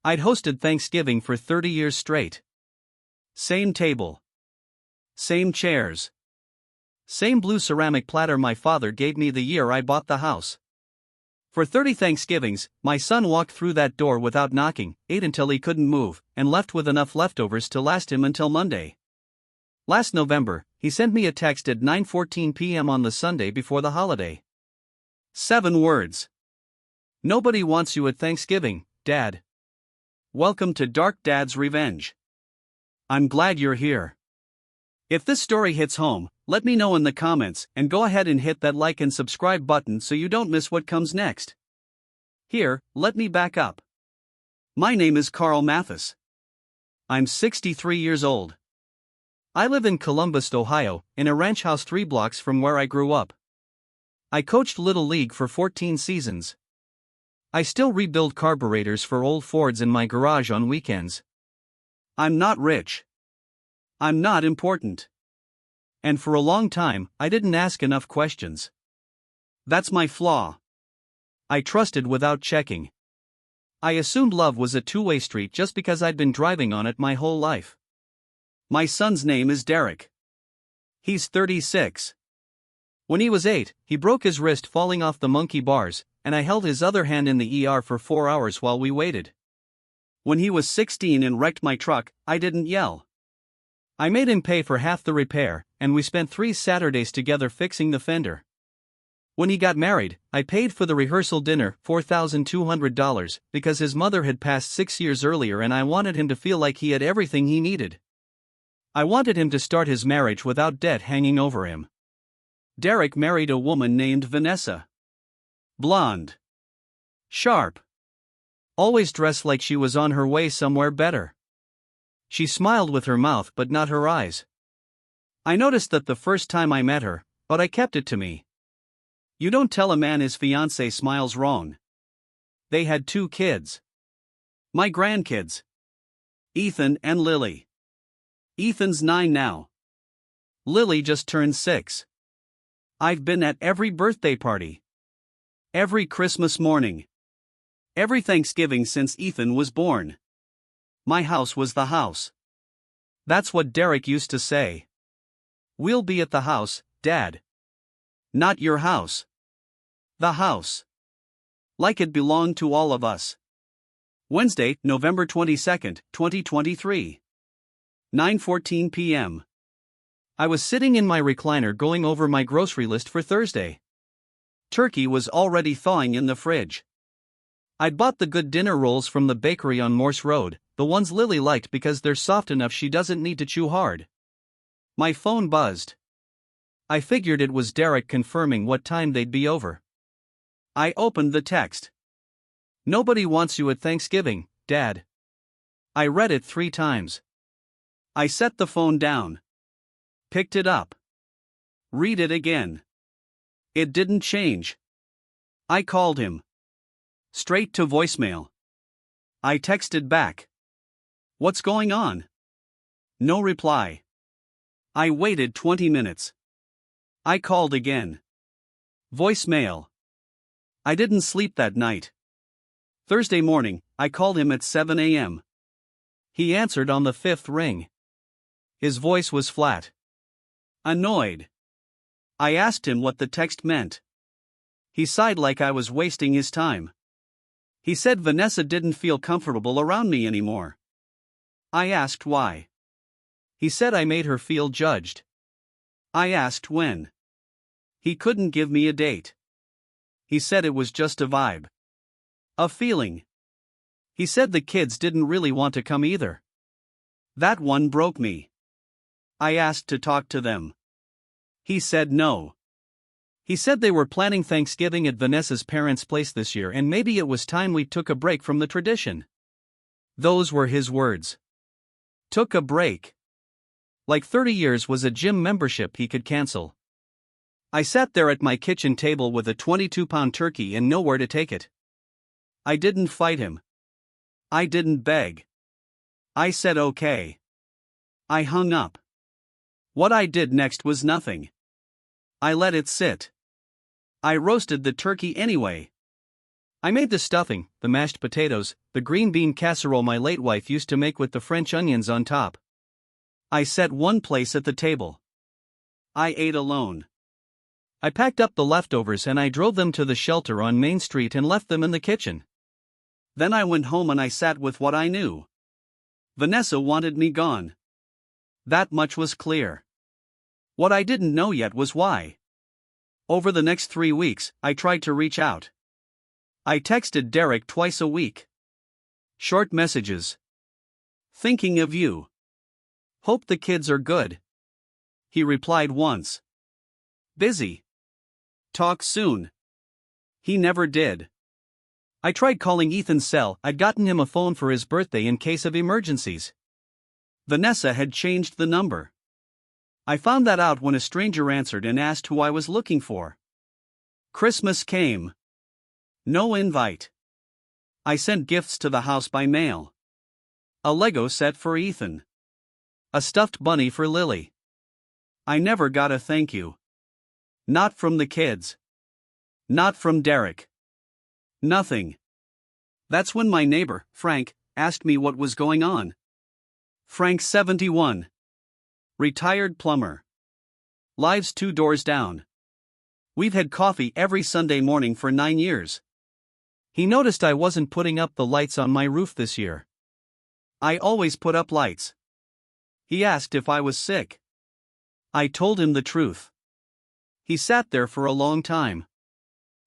I'd hosted Thanksgiving for 30 years straight. Same table. Same chairs. Same blue ceramic platter my father gave me the year I bought the house. For 30 Thanksgivings, my son walked through that door without knocking, ate until he couldn't move, and left with enough leftovers to last him until Monday. Last November, he sent me a text at 9:14 p.m. on the Sunday before the holiday. 7 words. Nobody wants you at Thanksgiving, Dad. Welcome to Dark Dad's Revenge. I'm glad you're here. If this story hits home, let me know in the comments, and go ahead and hit that like and subscribe button so you don't miss what comes next. Here, let me back up. My name is Carl Mathis. I'm 63 years old. I live in Columbus, Ohio, in a ranch house 3 blocks from where I grew up. I coached Little League for 14 seasons. I still rebuild carburetors for old Fords in my garage on weekends. I'm not rich. I'm not important. And for a long time, I didn't ask enough questions. That's my flaw. I trusted without checking. I assumed love was a two-way street just because I'd been driving on it my whole life. My son's name is Derek. He's 36. When he was 8, he broke his wrist falling off the monkey bars, and I held his other hand in the ER for 4 hours while we waited. When he was 16 and wrecked my truck, I didn't yell. I made him pay for half the repair, and we spent 3 Saturdays together fixing the fender. When he got married, I paid for the rehearsal dinner, $4,200, because his mother had passed 6 years earlier and I wanted him to feel like he had everything he needed. I wanted him to start his marriage without debt hanging over him. Derek married a woman named Vanessa. Blonde. Sharp. Always dressed like she was on her way somewhere better. She smiled with her mouth but not her eyes. I noticed that the first time I met her, but I kept it to me. You don't tell a man his fiancée smiles wrong. They had 2 kids. My grandkids. Ethan and Lily. Ethan's 9 now. Lily just turned 6. I've been at every birthday party. Every Christmas morning. Every Thanksgiving since Ethan was born. My house was the house. That's what Derek used to say. We'll be at the house, Dad. Not your house. The house. Like it belonged to all of us. Wednesday, November 22nd, 2023. 9:14 p.m. I was sitting in my recliner going over my grocery list for Thursday. Turkey was already thawing in the fridge. I'd bought the good dinner rolls from the bakery on Morse Road, the ones Lily liked because they're soft enough she doesn't need to chew hard. My phone buzzed. I figured it was Derek confirming what time they'd be over. I opened the text. Nobody wants you at Thanksgiving, Dad. I read it 3 times. I set the phone down. Picked it up. Read it again. It didn't change. I called him. Straight to voicemail. I texted back. What's going on? No reply. I waited 20 minutes. I called again. Voicemail. I didn't sleep that night. Thursday morning, I called him at 7 a.m. He answered on the 5th ring. His voice was flat. Annoyed. I asked him what the text meant. He sighed like I was wasting his time. He said Vanessa didn't feel comfortable around me anymore. I asked why. He said I made her feel judged. I asked when. He couldn't give me a date. He said it was just a vibe. A feeling. He said the kids didn't really want to come either. That one broke me. I asked to talk to them. He said no. He said they were planning Thanksgiving at Vanessa's parents' place this year and maybe it was time we took a break from the tradition. Those were his words. Took a break. Like 30 years was a gym membership he could cancel. I sat there at my kitchen table with a 22-pound turkey and nowhere to take it. I didn't fight him. I didn't beg. I said okay. I hung up. What I did next was nothing. I let it sit. I roasted the turkey anyway. I made the stuffing, the mashed potatoes, the green bean casserole my late wife used to make with the French onions on top. I set one place at the table. I ate alone. I packed up the leftovers and I drove them to the shelter on Main Street and left them in the kitchen. Then I went home and I sat with what I knew. Vanessa wanted me gone. That much was clear. What I didn't know yet was why. Over the next 3 weeks, I tried to reach out. I texted Derek twice a week. Short messages. Thinking of you. Hope the kids are good. He replied once. Busy. Talk soon. He never did. I tried calling Ethan's cell. I'd gotten him a phone for his birthday in case of emergencies. Vanessa had changed the number. I found that out when a stranger answered and asked who I was looking for. Christmas came. No invite. I sent gifts to the house by mail. A Lego set for Ethan. A stuffed bunny for Lily. I never got a thank you. Not from the kids. Not from Derek. Nothing. That's when my neighbor, Frank, asked me what was going on. Frank's 71. Retired plumber. Lives 2 doors down. We've had coffee every Sunday morning for 9 years. He noticed I wasn't putting up the lights on my roof this year. I always put up lights. He asked if I was sick. I told him the truth. He sat there for a long time.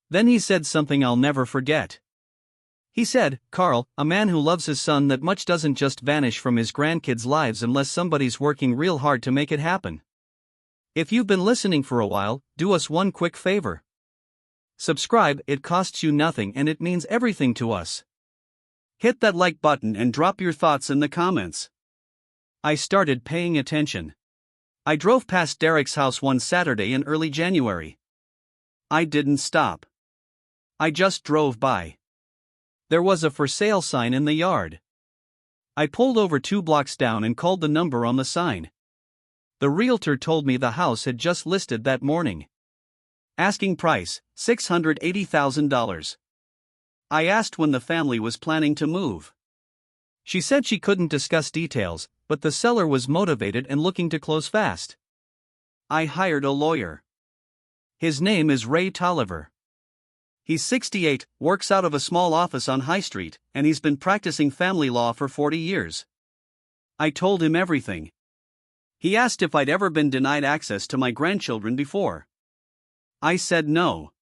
Then he said something I'll never forget. He said, "Carl, a man who loves his son that much doesn't just vanish from his grandkids' lives unless somebody's working real hard to make it happen. If you've been listening for a while, do us one quick favor. Subscribe, it costs you nothing and it means everything to us. Hit that like button and drop your thoughts in the comments." I started paying attention. I drove past Derek's house one Saturday in early January. I didn't stop. I just drove by. There was a for sale sign in the yard. I pulled over 2 blocks down and called the number on the sign. The realtor told me the house had just listed that morning. Asking price, $680,000. I asked when the family was planning to move. She said she couldn't discuss details, but the seller was motivated and looking to close fast. I hired a lawyer. His name is Ray Tolliver. He's 68, works out of a small office on High Street, and he's been practicing family law for 40 years. I told him everything. He asked if I'd ever been denied access to my grandchildren before. I said no.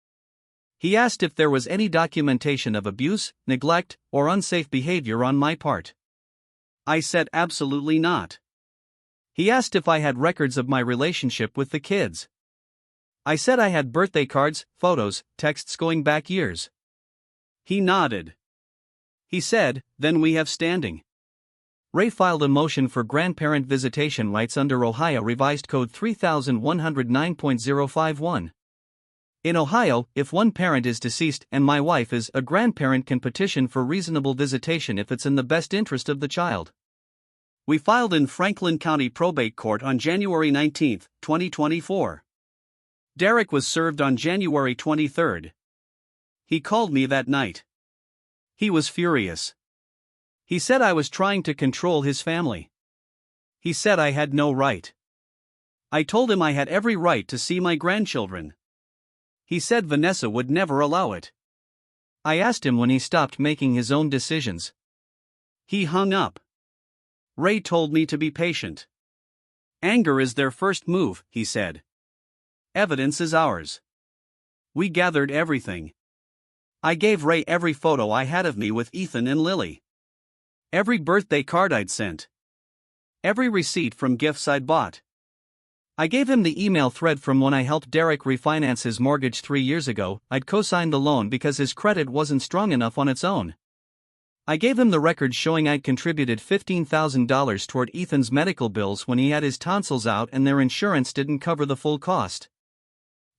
He asked if there was any documentation of abuse, neglect, or unsafe behavior on my part. I said absolutely not. He asked if I had records of my relationship with the kids. I said I had birthday cards, photos, texts going back years. He nodded. He said, "Then we have standing." Ray filed a motion for grandparent visitation rights under Ohio Revised Code 3109.051. In Ohio, if one parent is deceased and my wife is, a grandparent can petition for reasonable visitation if it's in the best interest of the child. We filed in Franklin County Probate Court on January 19, 2024. Derek was served on January 23. He called me that night. He was furious. He said I was trying to control his family. He said I had no right. I told him I had every right to see my grandchildren. He said Vanessa would never allow it. I asked him when he stopped making his own decisions. He hung up. Ray told me to be patient. Anger is their first move, he said. Evidence is ours. We gathered everything. I gave Ray every photo I had of me with Ethan and Lily. Every birthday card I'd sent. Every receipt from gifts I'd bought. I gave him the email thread from when I helped Derek refinance his mortgage 3 years ago. I'd co-signed the loan because his credit wasn't strong enough on its own. I gave him the records showing I'd contributed $15,000 toward Ethan's medical bills when he had his tonsils out and their insurance didn't cover the full cost.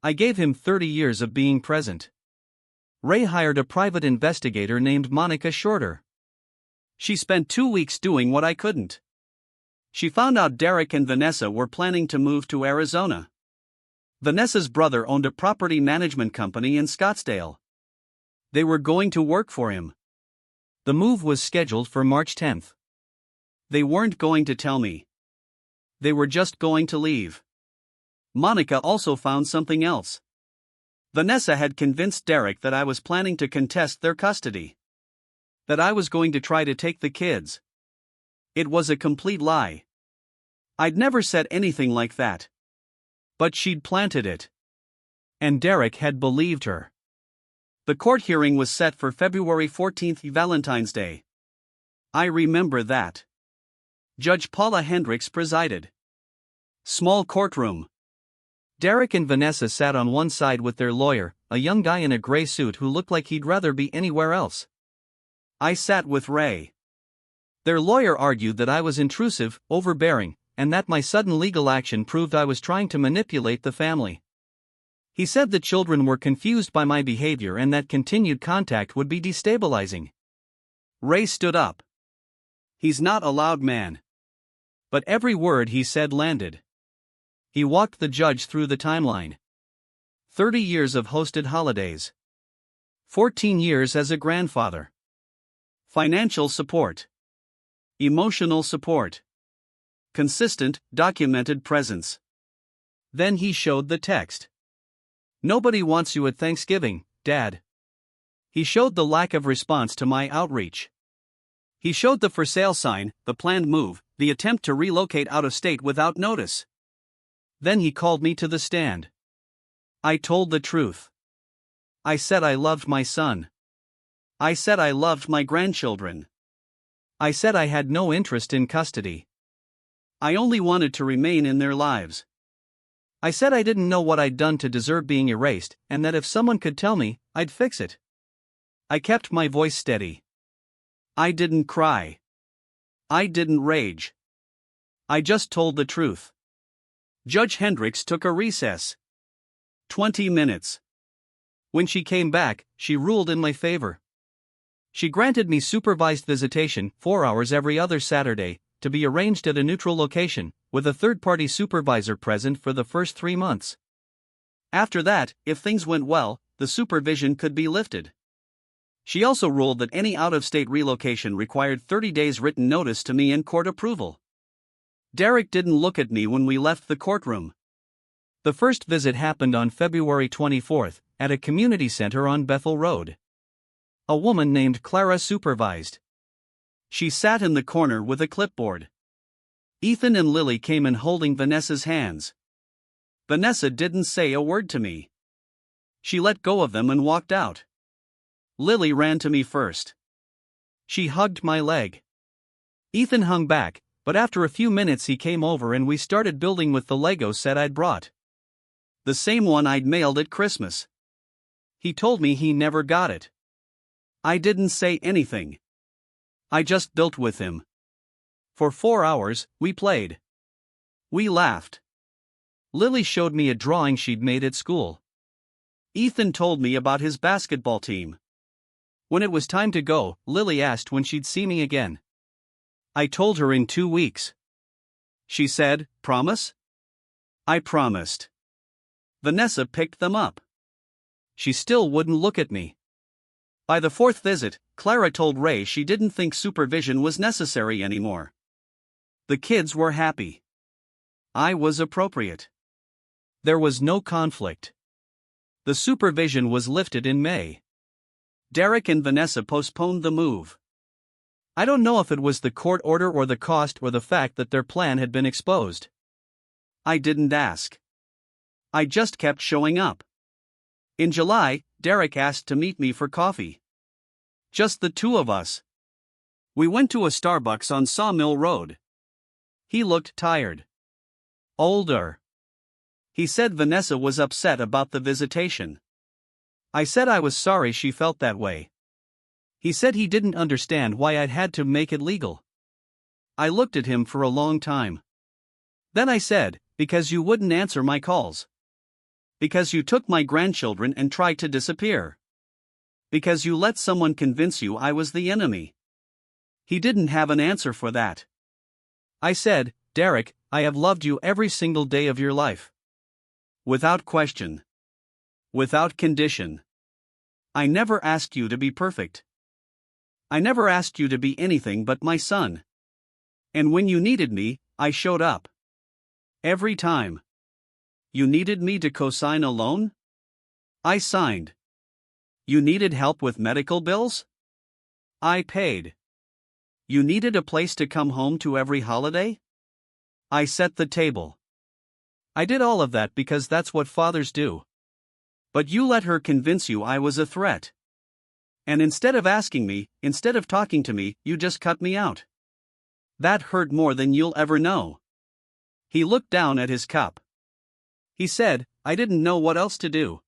I gave him 30 years of being present. Ray hired a private investigator named Monica Shorter. She spent 2 weeks doing what I couldn't. She found out Derek and Vanessa were planning to move to Arizona. Vanessa's brother owned a property management company in Scottsdale. They were going to work for him. The move was scheduled for March 10th. They weren't going to tell me. They were just going to leave. Monica also found something else. Vanessa had convinced Derek that I was planning to contest their custody. That I was going to try to take the kids. It was a complete lie. I'd never said anything like that. But she'd planted it. And Derek had believed her. The court hearing was set for February 14th, Valentine's Day. I remember that. Judge Paula Hendricks presided. Small courtroom. Derek and Vanessa sat on one side with their lawyer, a young guy in a gray suit who looked like he'd rather be anywhere else. I sat with Ray. Their lawyer argued that I was intrusive, overbearing, and that my sudden legal action proved I was trying to manipulate the family. He said the children were confused by my behavior and that continued contact would be destabilizing. Ray stood up. He's not a loud man. But every word he said landed. He walked the judge through the timeline. 30 years of hosted holidays. 14 years as a grandfather. Financial support. Emotional support. Consistent, documented presence. Then he showed the text. Nobody wants you at Thanksgiving, Dad. He showed the lack of response to my outreach. He showed the for sale sign, the planned move, the attempt to relocate out of state without notice. Then he called me to the stand. I told the truth. I said I loved my son. I said I loved my grandchildren. I said I had no interest in custody. I only wanted to remain in their lives. I said I didn't know what I'd done to deserve being erased, and that if someone could tell me, I'd fix it. I kept my voice steady. I didn't cry. I didn't rage. I just told the truth. Judge Hendricks took a recess. 20 minutes. When she came back, she ruled in my favor. She granted me supervised visitation, 4 hours every other Saturday, to be arranged at a neutral location, with a third-party supervisor present for the first 3 months. After that, if things went well, the supervision could be lifted. She also ruled that any out-of-state relocation required 30 days written notice to me and court approval. Derek didn't look at me when we left the courtroom. The first visit happened on February 24th, at a community center on Bethel Road. A woman named Clara supervised. She sat in the corner with a clipboard. Ethan and Lily came in holding Vanessa's hands. Vanessa didn't say a word to me. She let go of them and walked out. Lily ran to me first. She hugged my leg. Ethan hung back, but after a few minutes he came over and we started building with the Lego set I'd brought. The same one I'd mailed at Christmas. He told me he never got it. I didn't say anything. I just built with him. For 4 hours, we played. We laughed. Lily showed me a drawing she'd made at school. Ethan told me about his basketball team. When it was time to go, Lily asked when she'd see me again. I told her in 2 weeks. She said, "Promise?" I promised. Vanessa picked them up. She still wouldn't look at me. By the 4th visit, Clara told Ray she didn't think supervision was necessary anymore. The kids were happy. I was appropriate. There was no conflict. The supervision was lifted in May. Derek and Vanessa postponed the move. I don't know if it was the court order or the cost or the fact that their plan had been exposed. I didn't ask. I just kept showing up. In July, Derek asked to meet me for coffee. Just the two of us. We went to a Starbucks on Sawmill Road. He looked tired. Older. He said Vanessa was upset about the visitation. I said I was sorry she felt that way. He said he didn't understand why I'd had to make it legal. I looked at him for a long time. Then I said, "Because you wouldn't answer my calls. Because you took my grandchildren and tried to disappear. Because you let someone convince you I was the enemy." He didn't have an answer for that. I said, "Derek, I have loved you every single day of your life. Without question. Without condition. I never asked you to be perfect. I never asked you to be anything but my son. And when you needed me, I showed up. Every time. You needed me to co-sign a loan? I signed. You needed help with medical bills? I paid. You needed a place to come home to every holiday? I set the table. I did all of that because that's what fathers do. But you let her convince you I was a threat. And instead of asking me, instead of talking to me, you just cut me out. That hurt more than you'll ever know. He looked down at his cup. He said, I didn't know what else to do.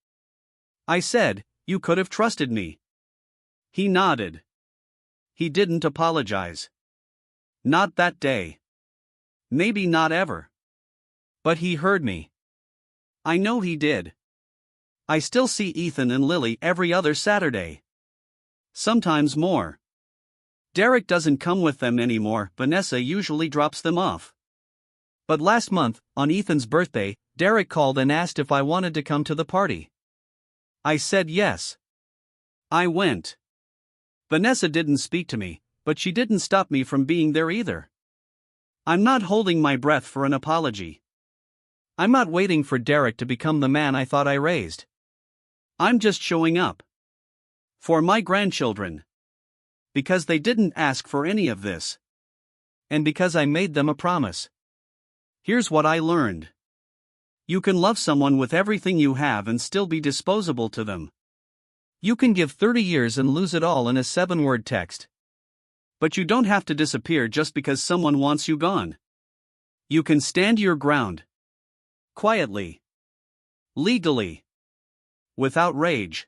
I said, you could have trusted me. He nodded. He didn't apologize. Not that day. Maybe not ever. But he heard me. I know he did. I still see Ethan and Lily every other Saturday. Sometimes more. Derek doesn't come with them anymore, Vanessa usually drops them off. But last month, on Ethan's birthday, Derek called and asked if I wanted to come to the party. I said yes. I went. Vanessa didn't speak to me, but she didn't stop me from being there either. I'm not holding my breath for an apology. I'm not waiting for Derek to become the man I thought I raised. I'm just showing up. For my grandchildren. Because they didn't ask for any of this. And because I made them a promise. Here's what I learned. You can love someone with everything you have and still be disposable to them. You can give 30 years and lose it all in a 7-word text. But you don't have to disappear just because someone wants you gone. You can stand your ground. Quietly. Legally. Without rage.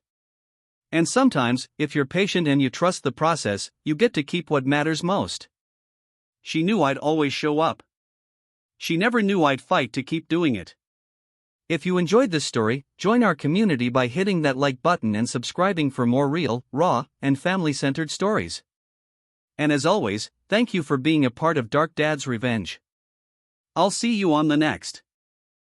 And sometimes, if you're patient and you trust the process, you get to keep what matters most. She knew I'd always show up. She never knew I'd fight to keep doing it. If you enjoyed this story, join our community by hitting that like button and subscribing for more real, raw, and family-centered stories. And as always, thank you for being a part of Dark Dad's Revenge. I'll see you on the next.